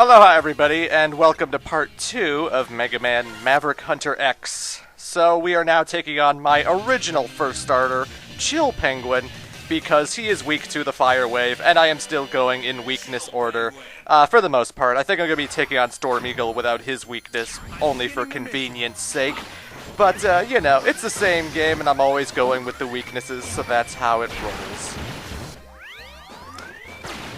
Aloha everybody, and welcome to part 2 of Mega Man Maverick Hunter X. So we are now taking on my original first starter, Chill Penguin, because he is weak to the Fire Wave, and I am still going in weakness order. For the most part, I think I'm going to be taking on Storm Eagle without his weakness, only for convenience sake. But, you know, it's the same game, and I'm always going with the weaknesses, so that's how it rolls.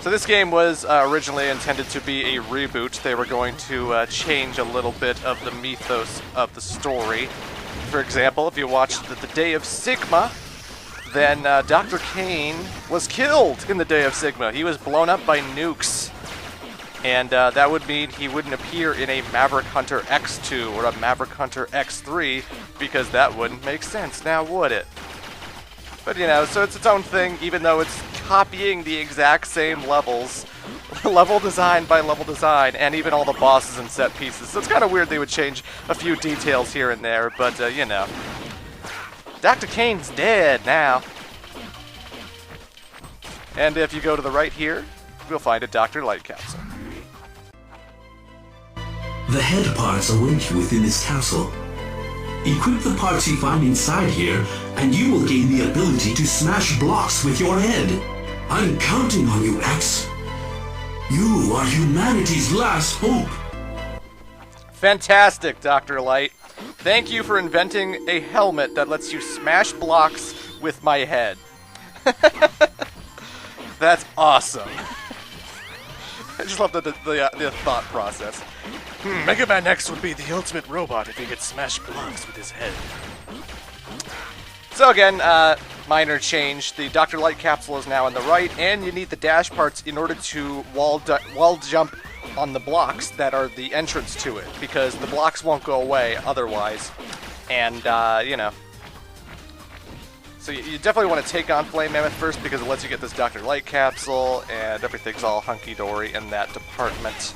So this game was originally intended to be a reboot. They were going to change a little bit of the mythos of the story. For example, if you watched the Day of Sigma, then Dr. Kane was killed in the Day of Sigma. He was blown up by nukes. And that would mean he wouldn't appear in a Maverick Hunter X2 or a Maverick Hunter X3, because that wouldn't make sense, now would it? But, you know, so it's its own thing, even though it's copying the exact same levels, level design by level design, and even all the bosses and set pieces. So it's kind of weird they would change a few details here and there, but, you know. Dr. Kane's dead now. And if you go to the right here, you'll find a Dr. Light capsule. The head parts await you within this castle. Equip the parts you find inside here, and you will gain the ability to smash blocks with your head. I'm counting on you, X. You are humanity's last hope. Fantastic, Dr. Light. Thank you for inventing a helmet that lets you smash blocks with my head. That's awesome. I just love the thought process. Mega Man X would be the ultimate robot if he could smash blocks with his head. So again, minor change. The Dr. Light capsule is now on the right, and you need the dash parts in order to wall jump on the blocks that are the entrance to it, because the blocks won't go away otherwise. And, you know. So you definitely want to take on Flame Mammoth first, because it lets you get this Dr. Light capsule, and everything's all hunky-dory in that department.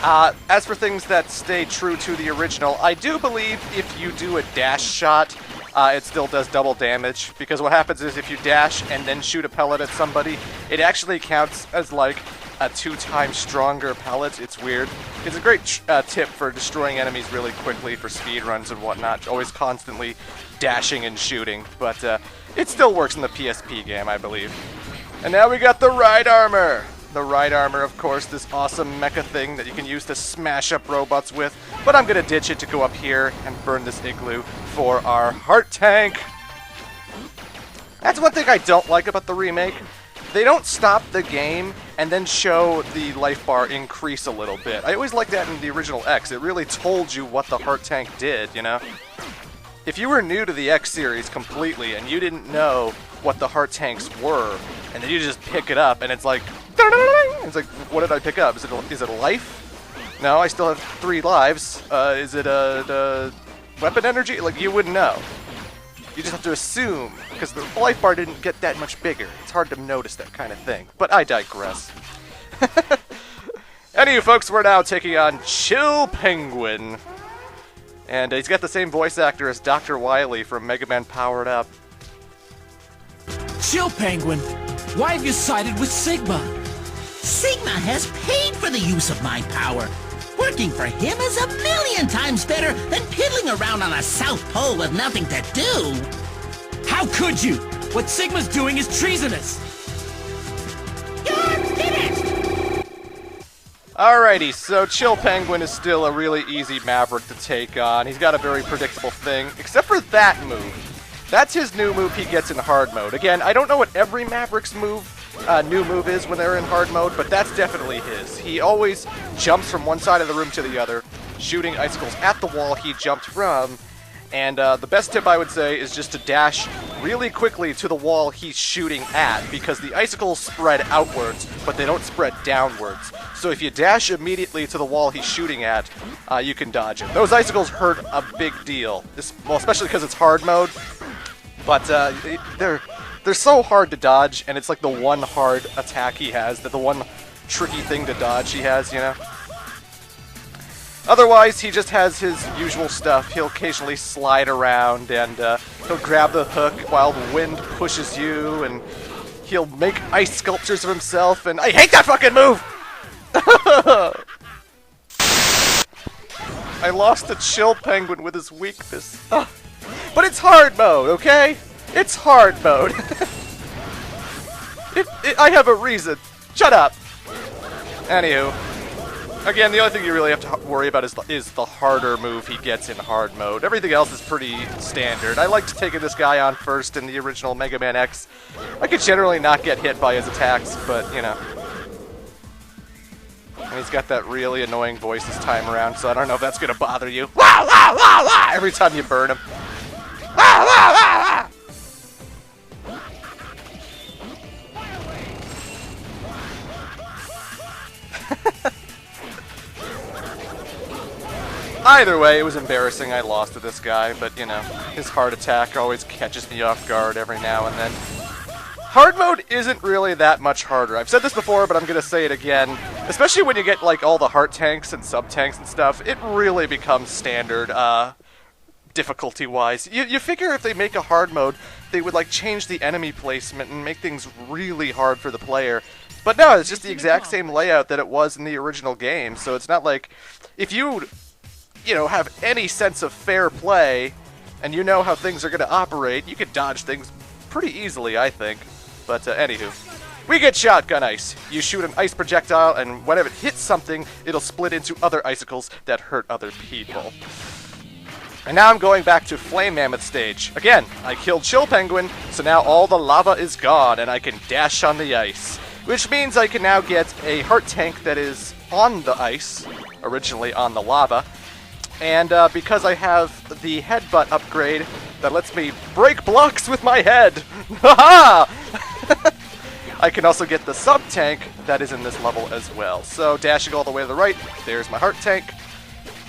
As for things that stay true to the original, I do believe if you do a dash shot, it still does double damage, because what happens is if you dash and then shoot a pellet at somebody, it actually counts as like a 2 times stronger pellet. It's weird. It's a great tip for destroying enemies really quickly for speed runs and whatnot, always constantly dashing and shooting, but it still works in the PSP game, I believe. And now we got the Ride Armor! The Ride Armor, of course, this awesome mecha thing that you can use to smash up robots with, but I'm gonna ditch it to go up here and burn this igloo for our heart tank. That's one thing I don't like about the remake. They don't stop the game and then show the life bar increase a little bit. I always liked that in the original X. It really told you what the heart tank did, you know? If you were new to the X series completely and you didn't know what the heart tanks were, and then you just pick it up and it's like, what did I pick up? Is it a life? No, I still have 3 lives. Is it a weapon energy? Like, you wouldn't know. You just have to assume, because the life bar didn't get that much bigger. It's hard to notice that kind of thing. But I digress. Anyway, folks, we're now taking on Chill Penguin. And he's got the same voice actor as Dr. Wily from Mega Man Powered Up. Chill Penguin, why have you sided with Sigma? Sigma has paid for the use of my power. Working for him is a million times better than piddling around on a South Pole with nothing to do. How could you? What Sigma's doing is treasonous. You're finished! Alrighty, so Chill Penguin is still a really easy Maverick to take on. He's got a very predictable thing, except for that move. That's his new move he gets in hard mode. Again, I don't know what every Maverick's new move is when they're in hard mode, but that's definitely his. He always jumps from one side of the room to the other, shooting icicles at the wall he jumped from. And the best tip I would say is just to dash really quickly to the wall he's shooting at, because the icicles spread outwards, but they don't spread downwards. So if you dash immediately to the wall he's shooting at, you can dodge it. Those icicles hurt a big deal, well, especially because it's hard mode. But they're so hard to dodge, and it's like the one hard attack he has, the one tricky thing to dodge he has, you know? Otherwise, he just has his usual stuff. He'll occasionally slide around, and he'll grab the hook while the wind pushes you, and he'll make ice sculptures of himself, and I hate that fucking move! I lost to Chill Penguin with his weakness. But it's hard mode, okay? It's hard mode. I have a reason. Shut up. Anywho. Again, the only thing you really have to worry about is the harder move he gets in hard mode. Everything else is pretty standard. I liked taking this guy on first in the original Mega Man X. I could generally not get hit by his attacks, but, you know. And he's got that really annoying voice this time around, so I don't know if that's going to bother you. Wah, wah, wah, wah, every time you burn him. Wah, wah, wah, wah. Either way, it was embarrassing I lost to this guy, but, you know, his heart attack always catches me off guard every now and then. Hard mode isn't really that much harder. I've said this before, but I'm going to say it again. Especially when you get, like, all the heart tanks and sub-tanks and stuff, it really becomes standard, difficulty-wise. You figure if they make a hard mode, they would, like, change the enemy placement and make things really hard for the player. But no, it's just the exact same layout that it was in the original game, so it's not like... If you know, have any sense of fair play, and you know how things are going to operate, you can dodge things pretty easily, I think. But, anywho. We get shotgun ice. You shoot an ice projectile, and whenever it hits something, it'll split into other icicles that hurt other people. And now I'm going back to Flame Mammoth stage. Again, I killed Chill Penguin, so now all the lava is gone, and I can dash on the ice. Which means I can now get a heart tank that is on the ice, originally on the lava. And because I have the headbutt upgrade that lets me break blocks with my head, haha! I can also get the sub-tank that is in this level as well. So dashing all the way to the right, there's my heart tank.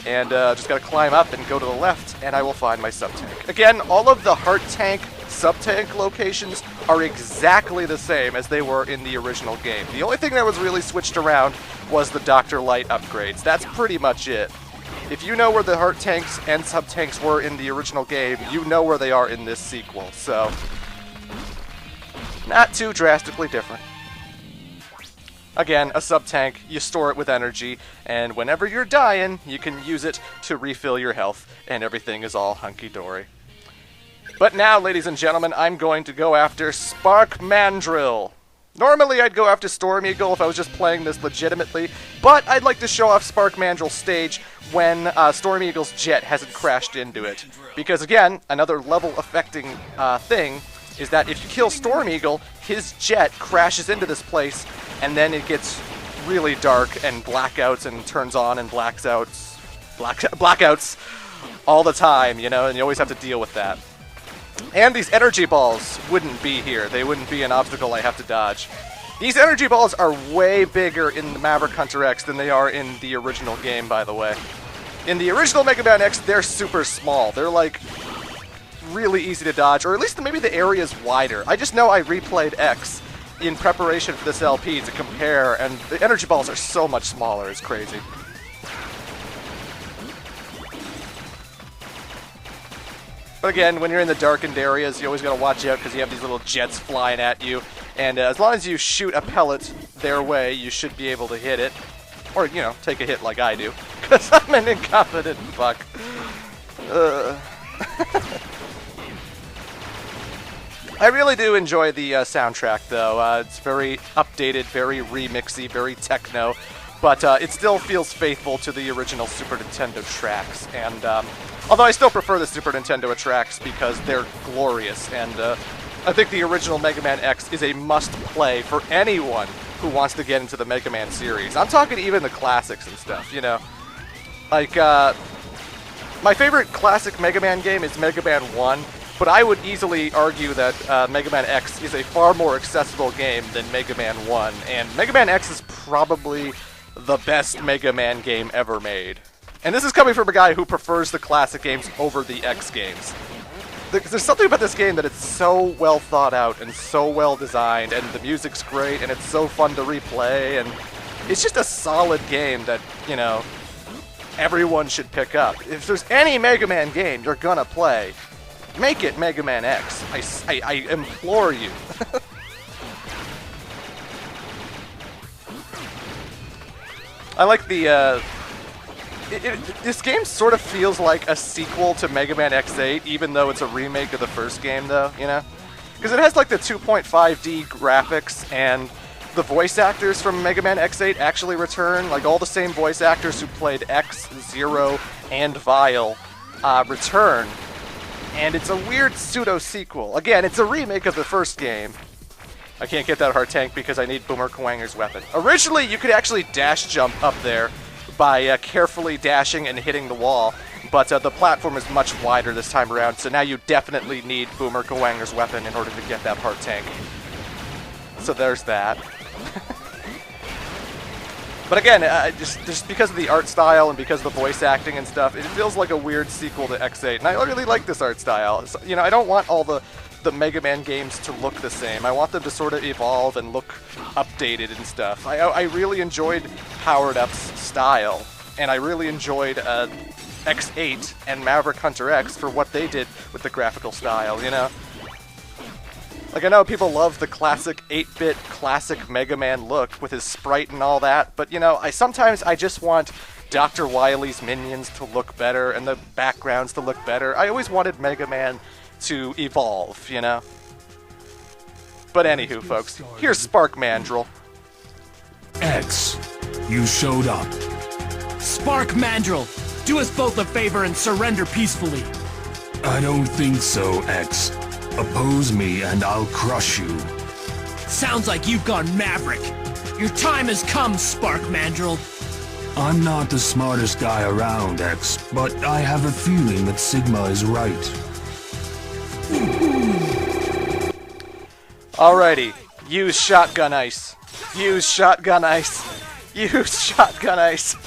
And just gotta climb up and go to the left, and I will find my sub-tank. Again, all of the heart tank, sub-tank locations are exactly the same as they were in the original game. The only thing that was really switched around was the Dr. Light upgrades. That's pretty much it. If you know where the heart tanks and sub-tanks were in the original game, you know where they are in this sequel, so... Not too drastically different. Again, a sub-tank, you store it with energy, and whenever you're dying, you can use it to refill your health, and everything is all hunky-dory. But now, ladies and gentlemen, I'm going to go after Spark Mandrill. Normally, I'd go after Storm Eagle if I was just playing this legitimately, but I'd like to show off Spark Mandrill's stage when Storm Eagle's jet hasn't crashed into it. Because again, another level-affecting thing is that if you kill Storm Eagle, his jet crashes into this place, and then it gets really dark and blackouts and turns on and blackouts all the time, you know, and you always have to deal with that. And these energy balls wouldn't be here. They wouldn't be an obstacle I have to dodge. These energy balls are way bigger in the Maverick Hunter X than they are in the original game, by the way. In the original Mega Man X, they're super small. They're, like, really easy to dodge, or at least maybe the area's wider. I just know I replayed X in preparation for this LP to compare, and the energy balls are so much smaller. It's crazy. But again, when you're in the darkened areas, you always gotta watch out because you have these little jets flying at you. And as long as you shoot a pellet their way, you should be able to hit it. Or, you know, take a hit like I do. Because I'm an incompetent fuck. I really do enjoy the soundtrack, though. It's very updated, very remixy, very techno. But it still feels faithful to the original Super Nintendo tracks. And although I still prefer the Super Nintendo tracks because they're glorious. And I think the original Mega Man X is a must-play for anyone who wants to get into the Mega Man series. I'm talking even the classics and stuff, you know. Like, my favorite classic Mega Man game is Mega Man 1. But I would easily argue that Mega Man X is a far more accessible game than Mega Man 1. And Mega Man X is probably the best Mega Man game ever made. And this is coming from a guy who prefers the classic games over the X games. There's something about this game that it's so well thought out and so well designed, and the music's great, and it's so fun to replay, and it's just a solid game that, you know, everyone should pick up. If there's any Mega Man game you're gonna play, make it Mega Man X. I implore you. I like the, this game sort of feels like a sequel to Mega Man X8, even though it's a remake of the first game, though, you know? Because it has, like, the 2.5D graphics, and the voice actors from Mega Man X8 actually return. Like, all the same voice actors who played X, Zero, and Vile return. And it's a weird pseudo-sequel. Again, it's a remake of the first game. I can't get that heart tank because I need Boomer Kuwanger's weapon. Originally, you could actually dash jump up there by carefully dashing and hitting the wall, but the platform is much wider this time around, so now you definitely need Boomer Kuwanger's weapon in order to get that heart tank. So there's that. But again, just because of the art style and because of the voice acting and stuff, it feels like a weird sequel to X8, and I really like this art style. So, you know, I don't want all the Mega Man games to look the same. I want them to sort of evolve and look updated and stuff. I really enjoyed Powered Up's style, and I really enjoyed X8 and Maverick Hunter X for what they did with the graphical style, you know? Like, I know people love the classic 8-bit classic Mega Man look with his sprite and all that, but, you know, sometimes I just want Dr. Wily's minions to look better and the backgrounds to look better. I always wanted Mega Man to evolve, you know? But anywho, folks, here's Spark Mandrill. X, you showed up. Spark Mandrill, do us both a favor and surrender peacefully. I don't think so, X. Oppose me and I'll crush you. Sounds like you've gone Maverick. Your time has come, Spark Mandrill. I'm not the smartest guy around, X, but I have a feeling that Sigma is right. Alrighty, use shotgun ice. Use shotgun ice. Use shotgun ice.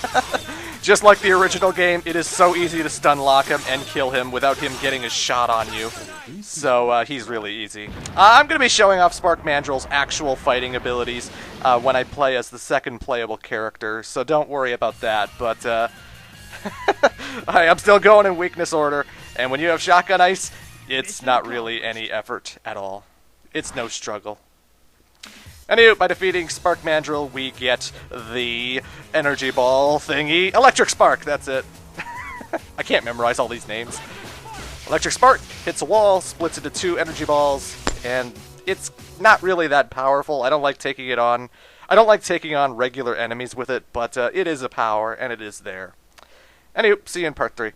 Just like the original game, it is so easy to stun lock him and kill him without him getting a shot on you. So, he's really easy. I'm going to be showing off Spark Mandrill's actual fighting abilities when I play as the second playable character, so don't worry about that, but I'm still going in weakness order, and when you have shotgun ice, it's not really any effort at all. It's no struggle. Anyway, by defeating Spark Mandrill, we get the energy ball thingy. Electric Spark, that's it. I can't memorize all these names. Electric Spark hits a wall, splits into 2 energy balls, and it's not really that powerful. I don't like taking it on. I don't like taking on regular enemies with it, but it is a power, and it is there. Anyway, see you in part 3.